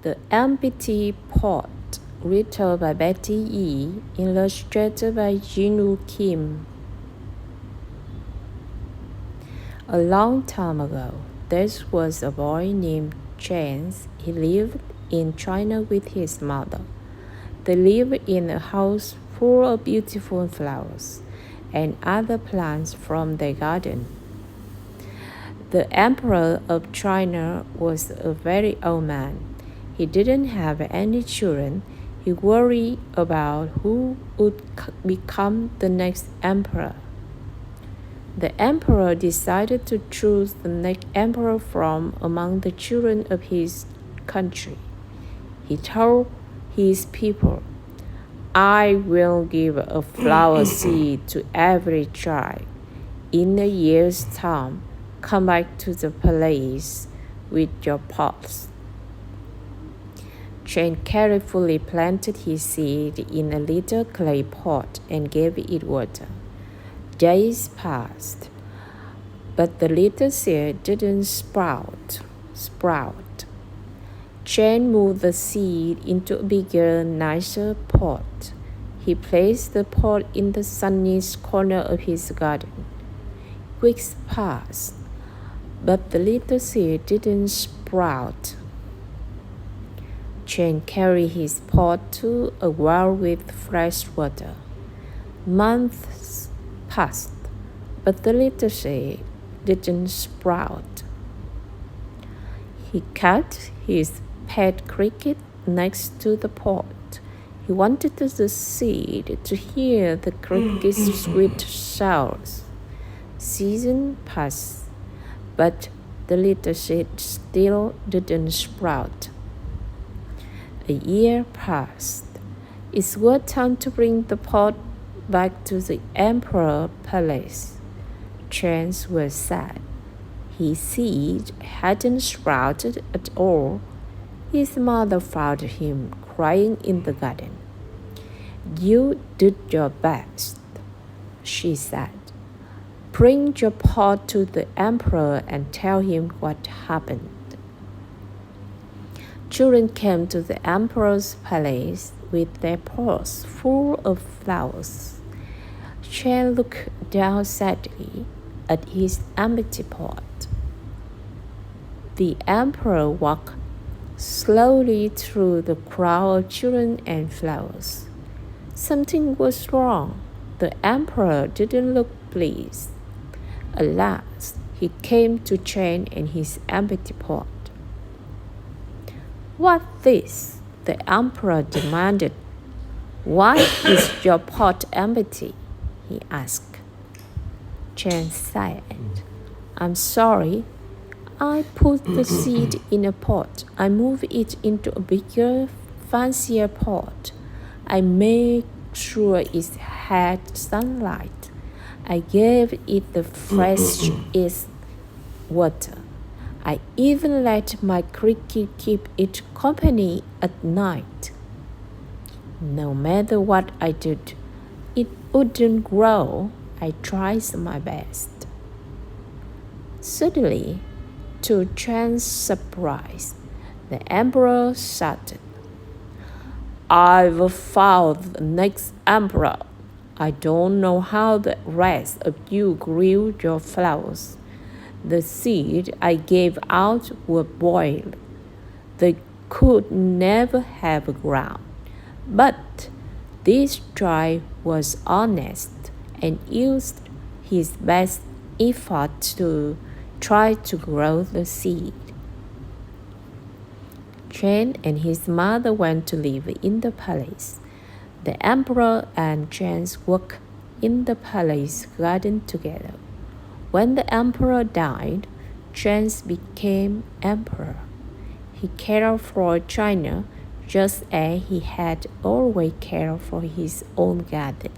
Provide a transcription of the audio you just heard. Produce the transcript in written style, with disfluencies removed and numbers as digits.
The Empty Pot, written by Betty E., illustrated by Jinwoo Kim. A long time ago, there was a boy named Chance. He lived in China with his mother. They lived in a house full of beautiful flowers and other plants from their garden. The Emperor of China was a very old man. He didn't have any children. He worried about who would become the next emperor. The emperor decided to choose the next emperor from among the children of his country. He told his people, "I will give a flower seed to every child. In a year's time, come back to the palace with your pots." Chance carefully planted his seed in a little clay pot and gave it water. Days passed, but the little seed didn't sprout. Chance moved the seed into a bigger, nicer pot. He placed the pot in the sunniest corner of his garden. Weeks passed, but the little seed didn't sprout. Chance carried his pot to a well with fresh water. Months passed, but the little seed didn't sprout. He cut his pet cricket next to the pot. He wanted the seed to hear the cricket's sweet sounds. Seasons passed, but the little seed still didn't sprout. A year passed. It was time to bring the pot back to the emperor's palace. Chance was sad. His seed hadn't sprouted at all. His mother found him crying in the garden. "You did your best," she said. "Bring your pot to the emperor and tell him what happened." Children came to the emperor's palace with their pots full of flowers. Chance looked down sadly at his empty pot. The emperor walked slowly through the crowd of children and flowers. Something was wrong. The emperor didn't look pleased. At last, he came to Chance and his empty pot. "What's this?" the emperor demanded. "Why is your pot empty?" he asked. Chance sighed. "I'm sorry. I put the seed in a pot. I moved it into a bigger, fancier pot. I made sure it had sunlight. I gave it the freshest water. I even let my cricket keep it company at night. No matter what I did, it wouldn't grow. I tried my best." Suddenly, to Chance's surprise, the emperor shouted, "I've found the next emperor. I don't know how the rest of you grew your flowers. The seed I gave out were boiled. They could never have grown. But this child was honest and used his best effort to try to grow the seed." Chance and his mother went to live in the palace. The emperor and Chance worked in the palace garden together. When the emperor died, Chance became emperor. He cared for China just as he had always cared for his own garden.